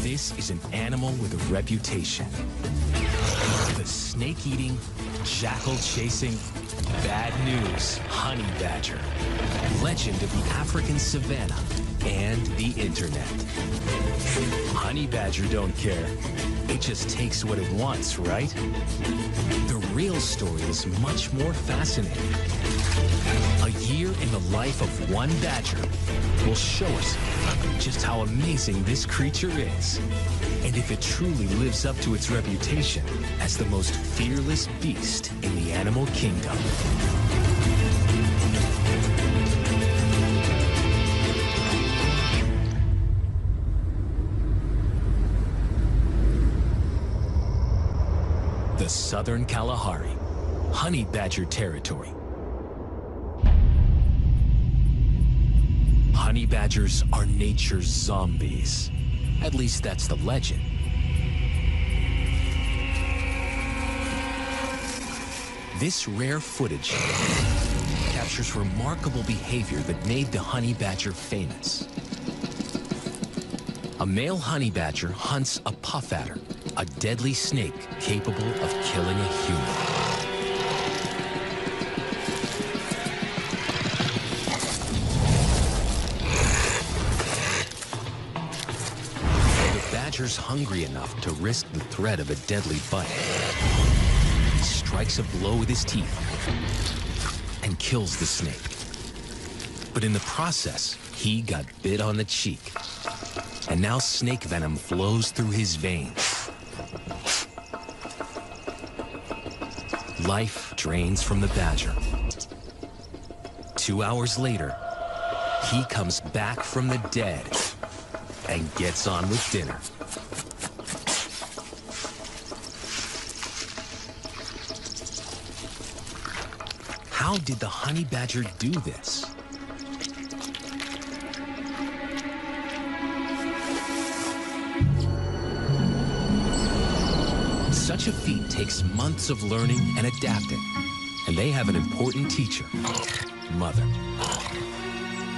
This is an animal with a reputation. The snake-eating, jackal-chasing, bad news honey badger. Legend of the African savanna and the internet. Honey badger don't care. It just takes what it wants, right? The real story is much more fascinating. A year in the life of one badger will show us just how amazing this creature is, and if it truly lives up to its reputation as the most fearless beast in the animal kingdom. The Southern Kalahari, honey badger territory. Honey badgers are nature's zombies. At least that's the legend. This rare footage captures remarkable behavior that made the honey badger famous. A male honey badger hunts a puff adder, a deadly snake capable of killing a human. Badger's hungry enough to risk the threat of a deadly bite. He strikes a blow with his teeth and kills the snake. But in the process, he got bit on the cheek, and now snake venom flows through his veins. Life drains from the badger. 2 hours later, he comes back from the dead and gets on with dinner. How did the honey badger do this? Such a feat takes months of learning and adapting, and they have an important teacher, mother.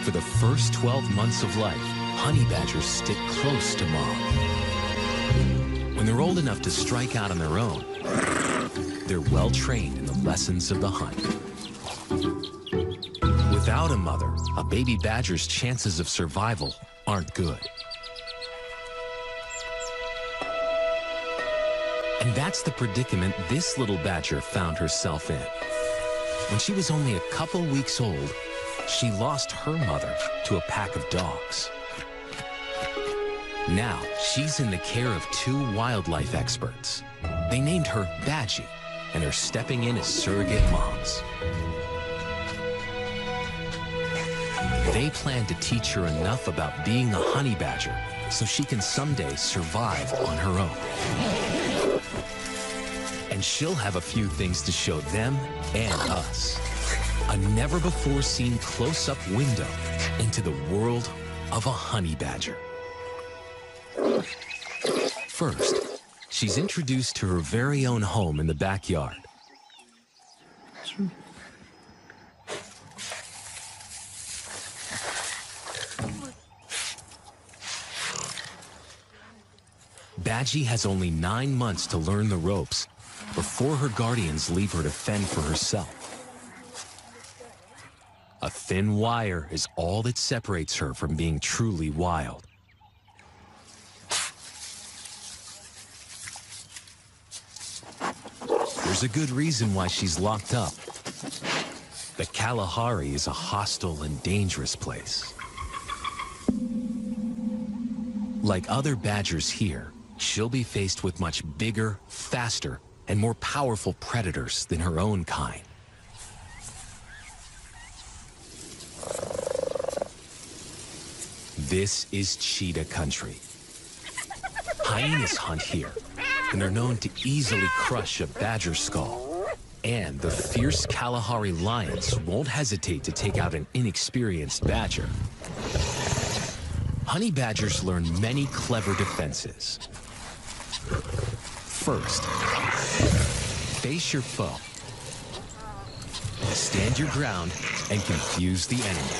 For the first 12 months of life, honey badgers stick close to mom. When they're old enough to strike out on their own, they're well trained in the lessons of the hunt. Without a mother, a baby badger's chances of survival aren't good. And that's the predicament this little badger found herself in. When she was only a couple weeks old, she lost her mother to a pack of dogs. Now, she's in the care of 2 wildlife experts. They named her Badgie and are stepping in as surrogate moms. They plan to teach her enough about being a honey badger so she can someday survive on her own. And she'll have a few things to show them and us. A never-before-seen close-up window into the world of a honey badger. First, she's introduced to her very own home in the backyard. Badgie has only 9 months to learn the ropes before her guardians leave her to fend for herself. A thin wire is all that separates her from being truly wild. There's a good reason why she's locked up. The Kalahari is a hostile and dangerous place. Like other badgers here, she'll be faced with much bigger, faster, and more powerful predators than her own kind. This is cheetah country. Hyenas hunt here, and are known to easily crush a badger skull. And the fierce Kalahari lions won't hesitate to take out an inexperienced badger. Honey badgers learn many clever defenses. First, face your foe. Stand your ground and confuse the enemy.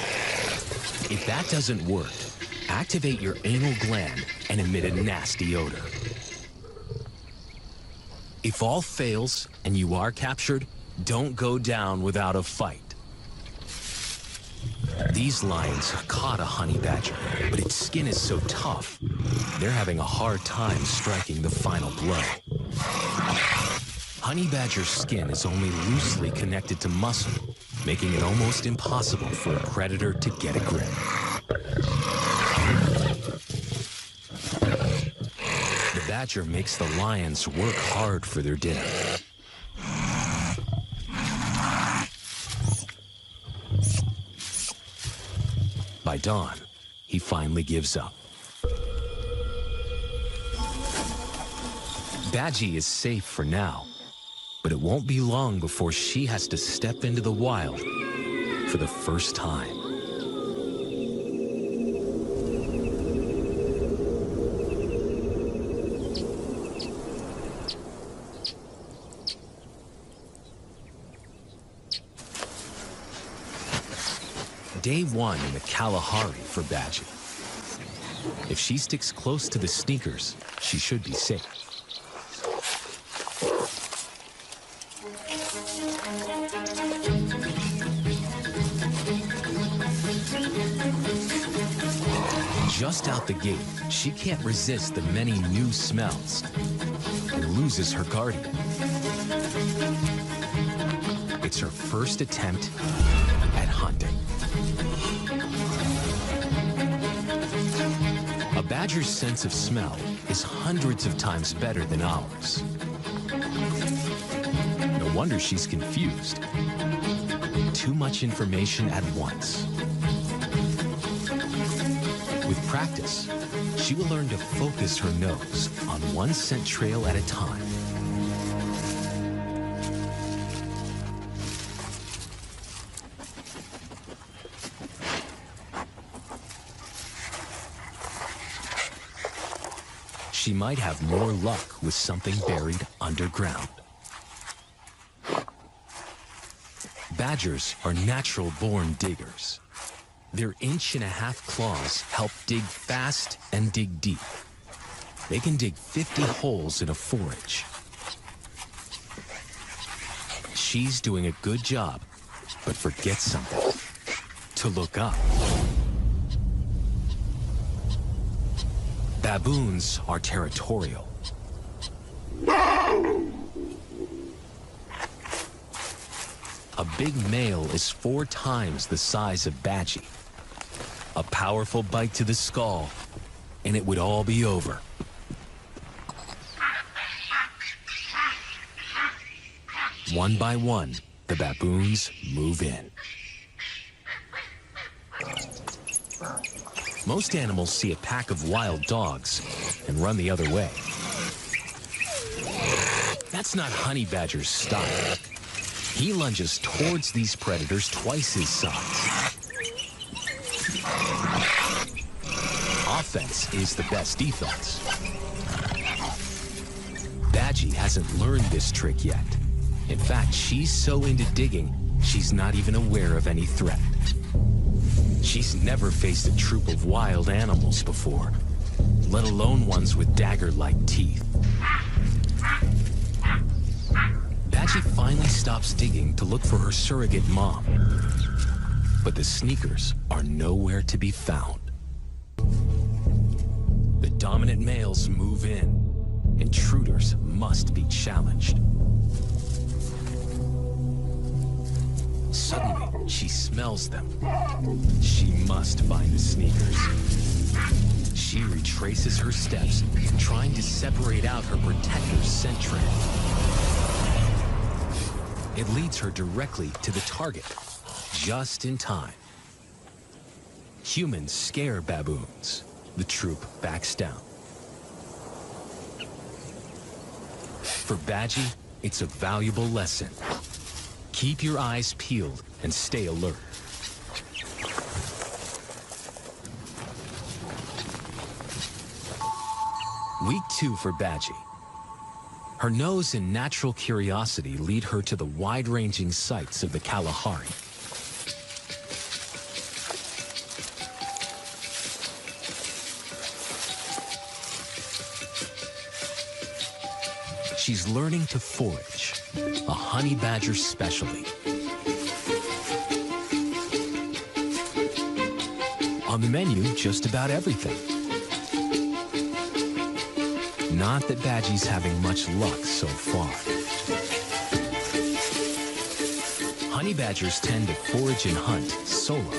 If that doesn't work, Activate your anal gland and emit a nasty odor. If all fails and you are captured, don't go down without a fight. These lions have caught a honey badger, but its skin is so tough, they're having a hard time striking the final blow. Honey badger's skin is only loosely connected to muscle, making it almost impossible for a predator to get a grip. The badger makes the lions work hard for their dinner. By dawn, he finally gives up. Badgie is safe for now, but it won't be long before she has to step into the wild for the first time. Day one in the Kalahari for Badgie. If she sticks close to the sneakers, she should be safe. Just out the gate, she can't resist the many new smells and loses her guardian. It's her first attempt at hunting. A badger's sense of smell is hundreds of times better than ours. No wonder she's confused. Too much information at once. With practice, she will learn to focus her nose on one scent trail at a time. She might have more luck with something buried underground. Badgers are natural-born diggers. Their inch-and-a-half claws help dig fast and dig deep. They can dig 50 holes in a forage. She's doing a good job, but forgets something: to look up. Baboons are territorial. A big male is 4 times the size of Badgie. A powerful bite to the skull, and it would all be over. One by one, the baboons move in. Most animals see a pack of wild dogs and run the other way. That's not Honey Badger's style. He lunges towards these predators twice his size. Offense is the best defense. Badgie hasn't learned this trick yet. In fact, she's so into digging, she's not even aware of any threat. She's never faced a troop of wild animals before, let alone ones with dagger-like teeth. Badgie finally stops digging to look for her surrogate mom. But the sneakers are nowhere to be found. The dominant males move in. Intruders must be challenged. Suddenly, she smells them. She must find the sneakers. She retraces her steps, trying to separate out her protector's scent trail. It leads her directly to the target, just in time. Humans scare baboons. The troop backs down. For Badgie, it's a valuable lesson. Keep your eyes peeled and stay alert. Week 2 for Badgie. Her nose and natural curiosity lead her to the wide-ranging sights of the Kalahari. She's learning to forage, a honey badger specialty. On the menu, just about everything. Not that Badgie's having much luck so far. Honey badgers tend to forage and hunt solo.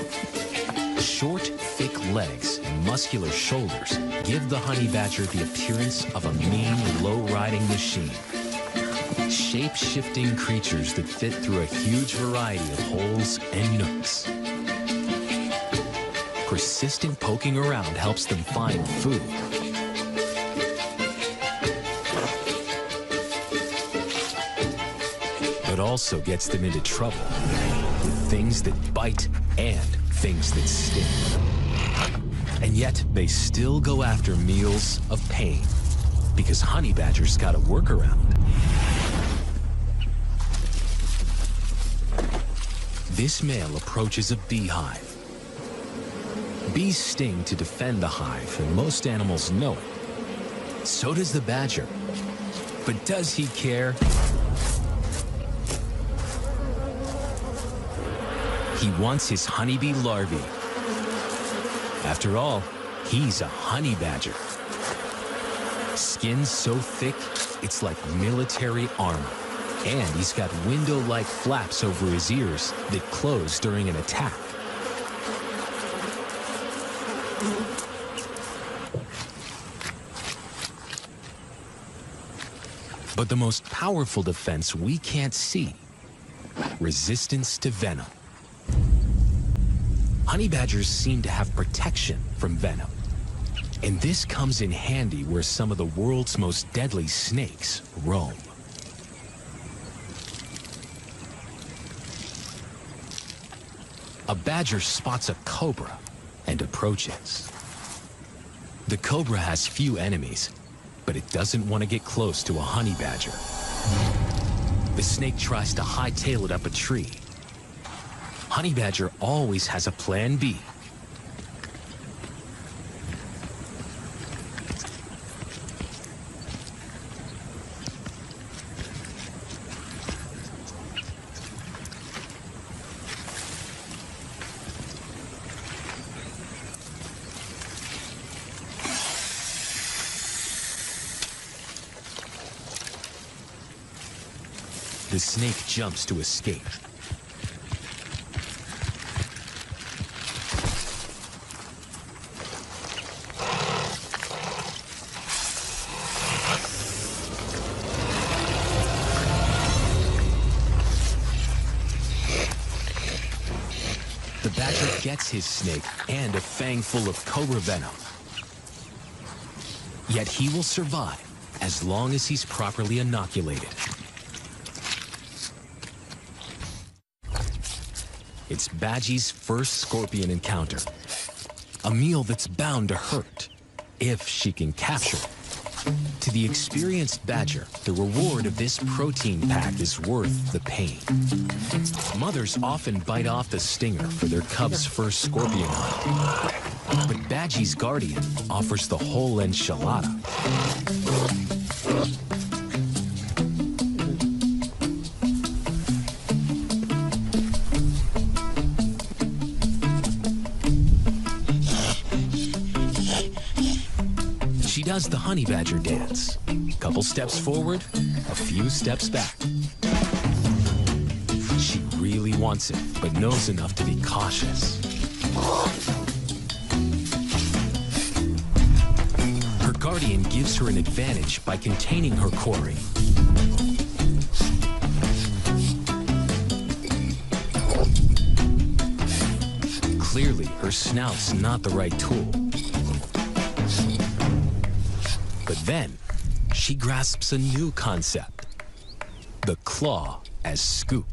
Short, thick legs and muscular shoulders give the honey badger the appearance of a mean, low-riding machine. Shape-shifting creatures that fit through a huge variety of holes and nooks. Persistent poking around helps them find food. But also gets them into trouble with things that bite and things that sting. And yet, they still go after meals of pain because honey badgers got a workaround. This male approaches a beehive. Bees sting to defend the hive, and most animals know it. So does the badger. But does he care? He wants his honeybee larvae. After all, he's a honey badger. Skin so thick, it's like military armor. And he's got window-like flaps over his ears that close during an attack. But the most powerful defense we can't see: resistance to venom. Honey badgers seem to have protection from venom. And this comes in handy where some of the world's most deadly snakes roam. A badger spots a cobra and approaches. The cobra has few enemies, but it doesn't want to get close to a honey badger. The snake tries to hightail it up a tree. Honey badger always has a plan B. The snake jumps to escape. The badger gets his snake and a fang full of cobra venom. Yet he will survive as long as he's properly inoculated. It's Badgie's first scorpion encounter. A meal that's bound to hurt, if she can capture it. To the experienced badger, the reward of this protein pack is worth the pain. Mothers often bite off the stinger for their cub's first scorpion hunt. But Badgie's guardian offers the whole enchilada. She does the honey badger dance. Couple steps forward, a few steps back. She really wants it, but knows enough to be cautious. Her guardian gives her an advantage by containing her quarry. Clearly, her snout's not the right tool. But then, she grasps a new concept: the claw as scoop.